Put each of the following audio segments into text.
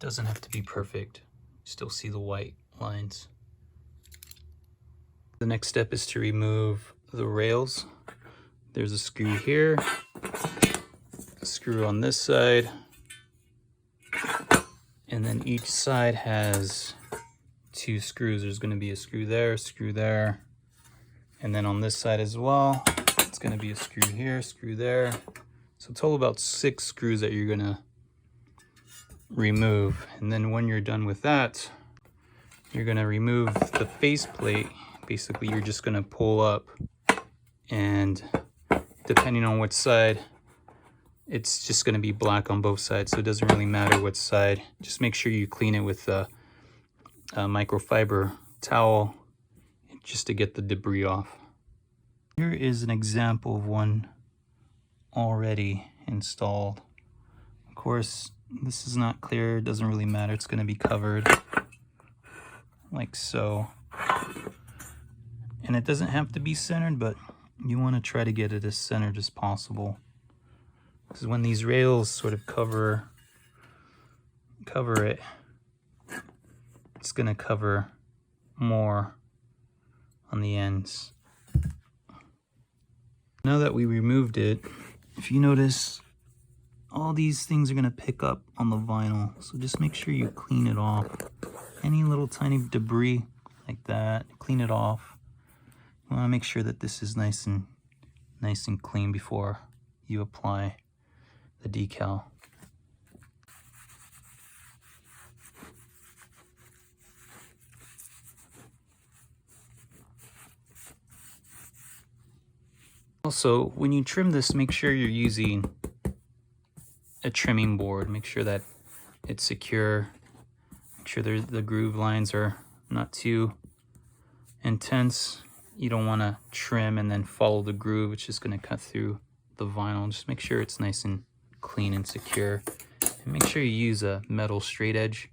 doesn't have to be perfect. Still see the white lines. The next step is to remove the rails. There's a screw here, a screw on this side, and then each side has 2 screws. There's going to be a screw there, and then on this side as well, it's going to be a screw here, screw there. So total about 6 screws that you're going to remove. And then when you're done with that, you're going to remove the faceplate. Basically, you're just going to pull up, and depending on which side, it's just going to be black on both sides, so it doesn't really matter which side. Just make sure you clean it with a microfiber towel just to get the debris off. Here is an example of one already installed. Of course, this is not clear, it doesn't really matter, it's going to be covered like so. And it doesn't have to be centered, but you want to try to get it as centered as possible. Because when these rails sort of cover it, it's going to cover more on the ends. Now that we removed it, if you notice, all these things are going to pick up on the vinyl. So just make sure you clean it off. Any little tiny debris like that, clean it off. You want to make sure that this is nice and clean before you apply the decal. Also, when you trim this, make sure you're using a trimming board. Make sure that it's secure. Make sure the groove lines are not too intense. You don't want to trim and then follow the groove. It's just going to cut through the vinyl. Just make sure it's nice and clean and secure. And make sure you use a metal straight edge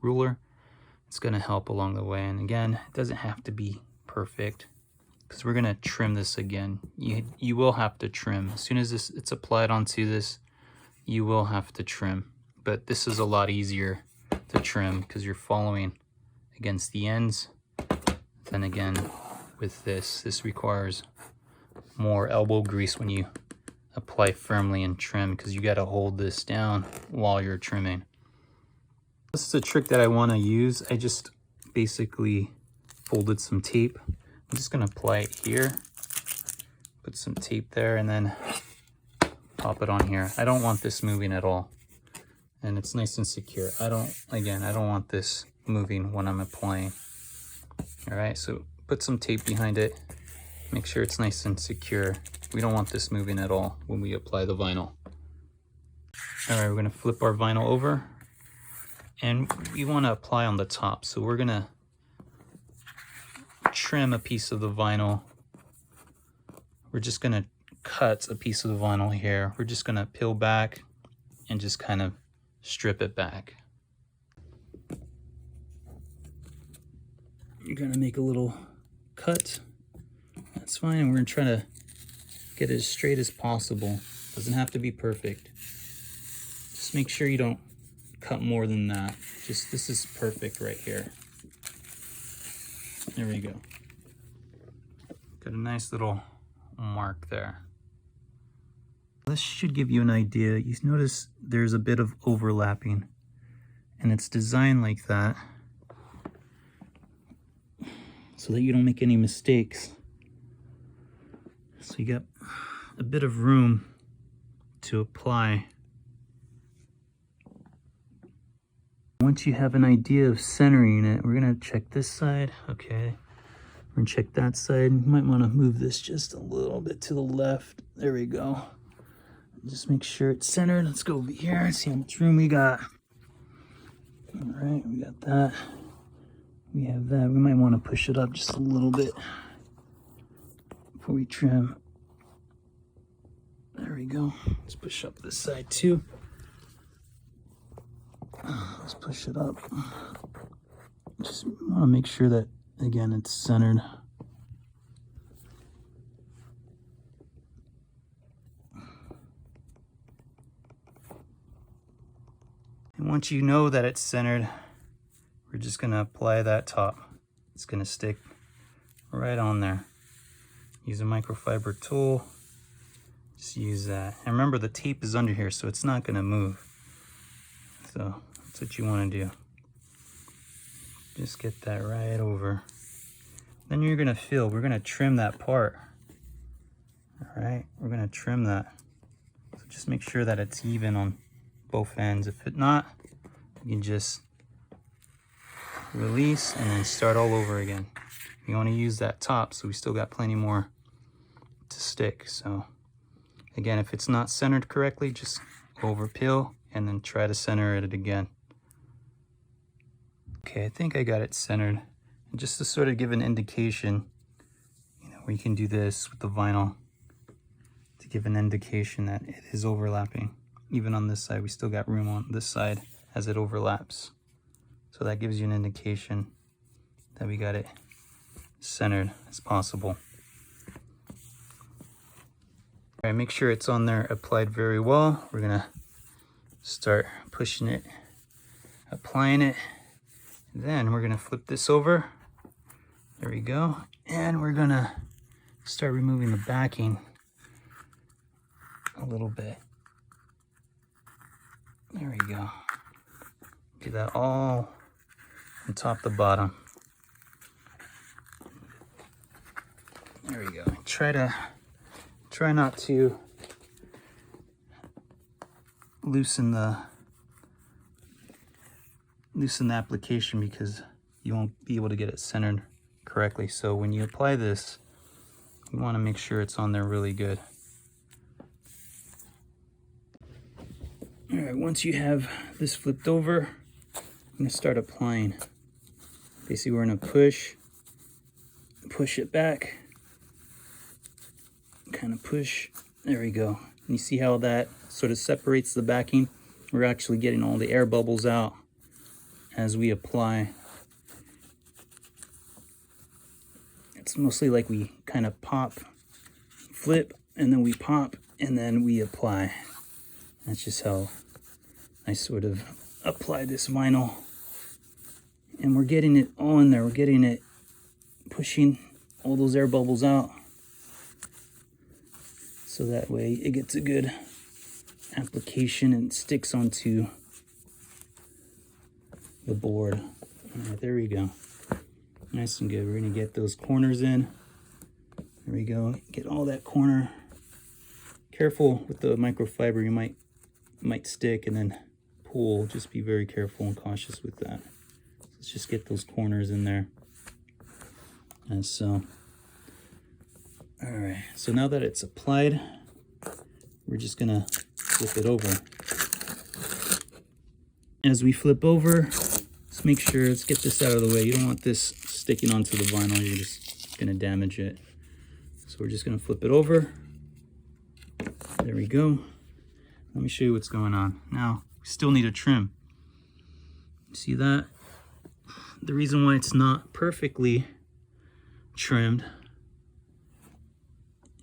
ruler. It's going to help along the way. And again, it doesn't have to be perfect because we're going to trim this again. You will have to trim. As soon as it's applied onto this, you will have to trim. But this is a lot easier to trim because you're following against the ends. Then again, with this requires more elbow grease when you apply firmly and trim, because you got to hold this down while you're trimming. This is a trick that I want to use. I just basically folded some tape. I'm just going to apply it here, put some tape there, and then pop it on here. I don't want this moving at all, and it's nice and secure. I don't want this moving when I'm applying. All right, so put some tape behind it. Make sure it's nice and secure. We don't want this moving at all when we apply the vinyl. All right, we're gonna flip our vinyl over, and we wanna apply on the top. So we're gonna trim a piece of the vinyl. We're just gonna cut a piece of the vinyl here. We're just gonna peel back and just kind of strip it back. You're gonna make a little cut. That's fine. And we're gonna try to get it as straight as possible. Doesn't have to be perfect. Just make sure you don't cut more than that. Just this is perfect right here. There we go. Got a nice little mark there. This should give you an idea. You notice there's a bit of overlapping, and it's designed like that so that you don't make any mistakes. So you got a bit of room to apply. Once you have an idea of centering it, we're gonna check this side. Okay, we're gonna check that side. You might wanna move this just a little bit to the left. There we go. Just make sure it's centered. Let's go over here and see how much room we got. All right, we got that. We have that. We might want to push it up just a little bit before we trim. There we go. Let's push up this side too. Let's push it up. Just want to make sure that, again, it's centered. And once you know that it's centered, we're just gonna apply that top. It's gonna stick right on there. Use a microfiber tool, just use that. And remember, the tape is under here, so it's not gonna move. So that's what you wanna do. Just get that right over. Then you're gonna we're gonna trim that part. All right, we're gonna trim that. So just make sure that it's even on both ends. If it's not, you can just release and then start all over again. You wanna use that top, so we still got plenty more to stick. So again, if it's not centered correctly, just over peel and then try to center it again. Okay, I think I got it centered. And just to sort of give an indication, you know, we can do this with the vinyl to give an indication that it is overlapping. Even on this side, we still got room on this side as it overlaps. So that gives you an indication that we got it centered as possible. All right, make sure it's on there applied very well. We're gonna start pushing it, applying it. Then we're gonna flip this over. There we go. And we're gonna start removing the backing a little bit. There we go. Do that all from top to bottom. There we go. Try not to loosen the application, because you won't be able to get it centered correctly. So when you apply this, you want to make sure it's on there really good. All right, once you have this flipped over, I'm going to start applying. Basically, we're going to push it back, kind of push. There we go. And you see how that sort of separates the backing? We're actually getting all the air bubbles out as we apply. It's mostly like we kind of pop, flip, and then we pop, and then we apply. That's just how I sort of apply this vinyl. And we're getting it all in there. We're getting it, pushing all those air bubbles out. So that way it gets a good application and sticks onto the board. All right, there we go. Nice and good. We're gonna get those corners in. There we go. Get all that corner. Careful with the microfiber, you might stick and then pull. Just be very careful and cautious with that. Let's just get those corners in there. And so, all right. So now that it's applied, we're just gonna flip it over. As we flip over, let's make sure, let's get this out of the way. You don't want this sticking onto the vinyl. You're just gonna damage it. So we're just gonna flip it over. There we go. Let me show you what's going on. Now, we still need a trim. See that? The reason why it's not perfectly trimmed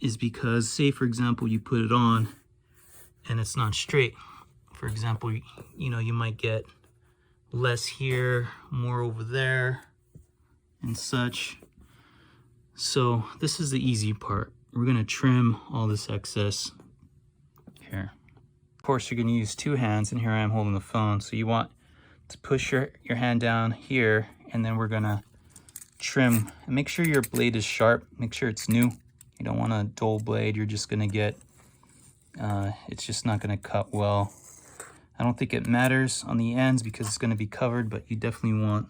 is because, say for example, you put it on and it's not straight. For example, you know, you might get less here, more over there, and such. So this is the easy part. We're gonna trim all this excess here. Of course, you're gonna use two hands, and here I am holding the phone. So you want to push your hand down here, and then we're gonna trim. And make sure your blade is sharp. Make sure it's new. You don't want a dull blade. You're just gonna get, it's just not gonna cut well. I don't think it matters on the ends because it's gonna be covered, but you definitely want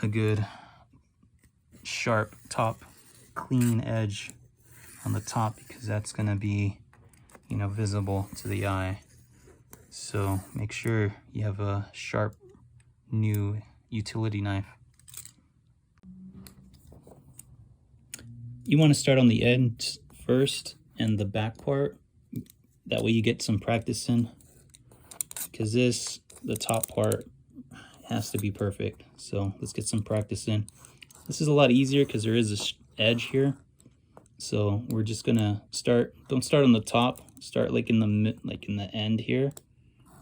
a good sharp top, clean edge on the top, because that's gonna be, you know, visible to the eye. So make sure you have a sharp new utility knife. You want to start on the end first and the back part. That way you get some practice in, because the top part has to be perfect. So let's get some practice in. This is a lot easier because there is this edge here. So we're just gonna start, don't start on the top, start like in the end here.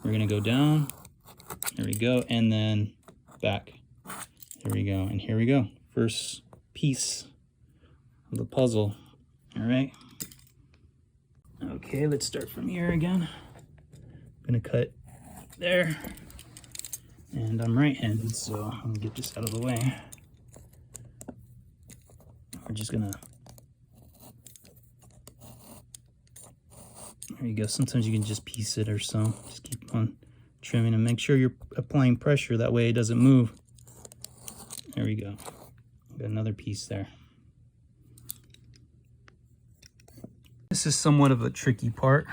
We're gonna go down, There we go, and then back. There we go, and here we go. First piece of the puzzle. All right. Okay, let's start from here again. I'm gonna cut there, and I'm right-handed, so I'm gonna get this out of the way. We're just gonna, there you go. Sometimes you can just piece it or so. Just keep on trimming and make sure you're applying pressure, that way it doesn't move. There we go. Got another piece there. This is somewhat of a tricky part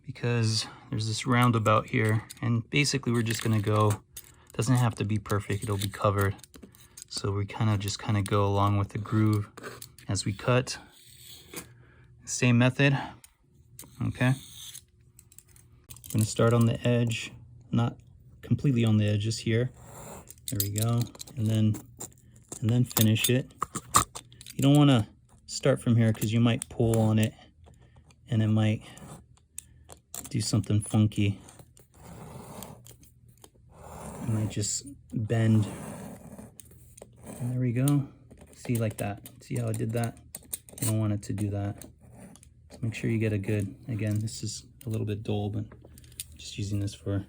because there's this roundabout here, and basically we're just gonna go, doesn't have to be perfect, it'll be covered. So we kind of go along with the groove as we cut. Same method, okay? I'm gonna start on the edge, not completely on the edge, just here. There we go, and then finish it. You don't wanna start from here because you might pull on it and it might do something funky. It might just bend. And there we go. See, like that. See how I did that? You don't want it to do that. So make sure you get a good, again, this is a little bit dull, but just using this for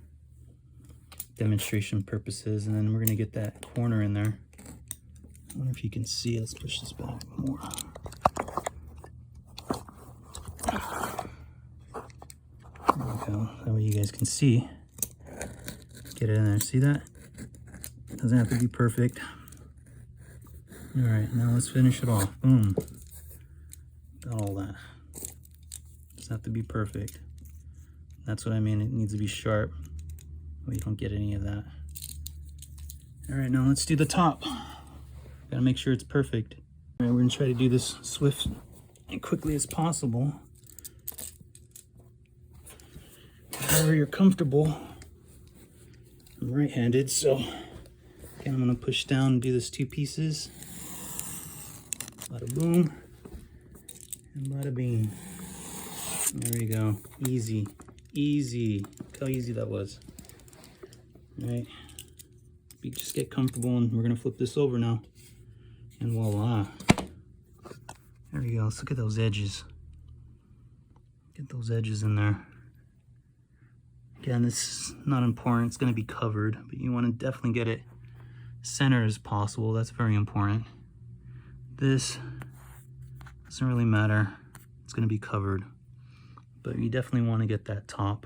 demonstration purposes. And then we're gonna get that corner in there. I wonder if you can see. Let's push this back more. There we go. That way you guys can see. Get it in there. See that? Doesn't have to be perfect. All right, now let's finish it off. Boom. Got all that. Doesn't have to be perfect. That's what I mean. It needs to be sharp. Well, you don't get any of that. All right, now let's do the top. Gotta make sure it's perfect. All right, we're gonna try to do this swift and quickly as possible. However you're comfortable. I'm right-handed, so again, I'm gonna push down and do this 2 pieces. Bada boom and bada bing. There we go. Easy, easy. Look how easy that was. All right, you just get comfortable, and we're gonna flip this over now. And voila. There we go. Let's look at those edges. Get those edges in there. Again, this is not important. It's going to be covered, but you want to definitely get it centered as possible. That's very important. This doesn't really matter. It's going to be covered, but you definitely want to get that top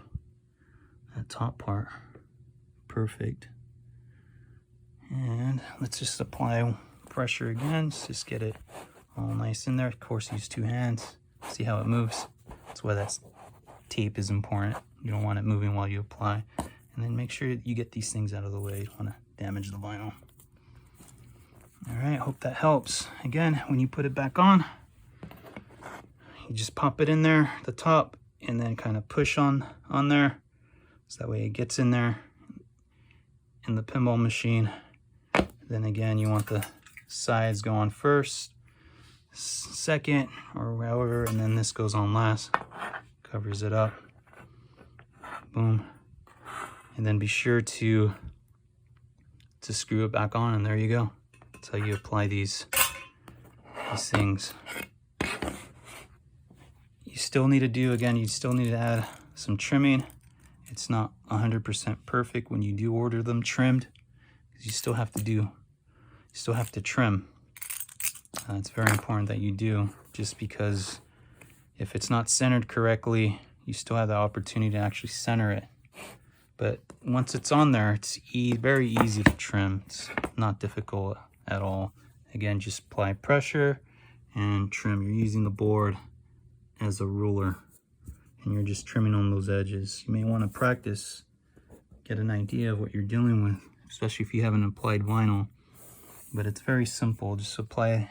part perfect. And let's just apply pressure again. Just get it all nice in there. Of course, use 2 hands. See how it moves. That's why that tape is important. You don't want it moving while you apply. And then make sure you get these things out of the way. You don't want to damage the vinyl. All right, hope that helps. Again, when you put it back on, you just pop it in there, the top, and then kind of push on there. So that way it gets in there in the pinball machine. Then again, you want the sides go on first, second, or however, and then this goes on last. Covers it up. Boom. And then be sure to screw it back on, and there you go. That's how you apply these things. You still need to do, again, you still need to add some trimming. It's not 100% perfect when you do order them trimmed, because you still have to trim. It's very important that you do, just because if it's not centered correctly, you still have the opportunity to actually center it. But once it's on there, it's very easy to trim. It's not difficult at all. Again, just apply pressure and trim. You're using the board as a ruler, and you're just trimming on those edges. You may want to practice, get an idea of what you're dealing with, especially if you haven't applied vinyl. But it's very simple. Just apply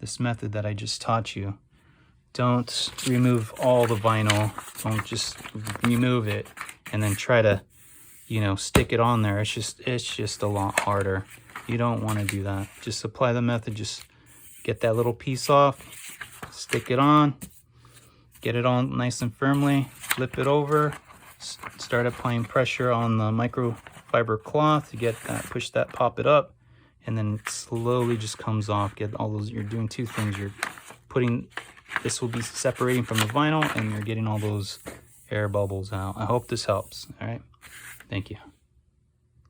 this method that I just taught you. Don't remove all the vinyl. Don't just remove it and then try to, stick it on there. It's just a lot harder. You don't want to do that. Just apply the method. Just get that little piece off, stick it on, get it on nice and firmly, flip it over, start applying pressure on the microfiber cloth to get that, push that, pop it up, and then it slowly just comes off. Get all those, you're doing two things. You're putting, this will be separating from the vinyl, and you're getting all those air bubbles out. I hope this helps. All right, thank you.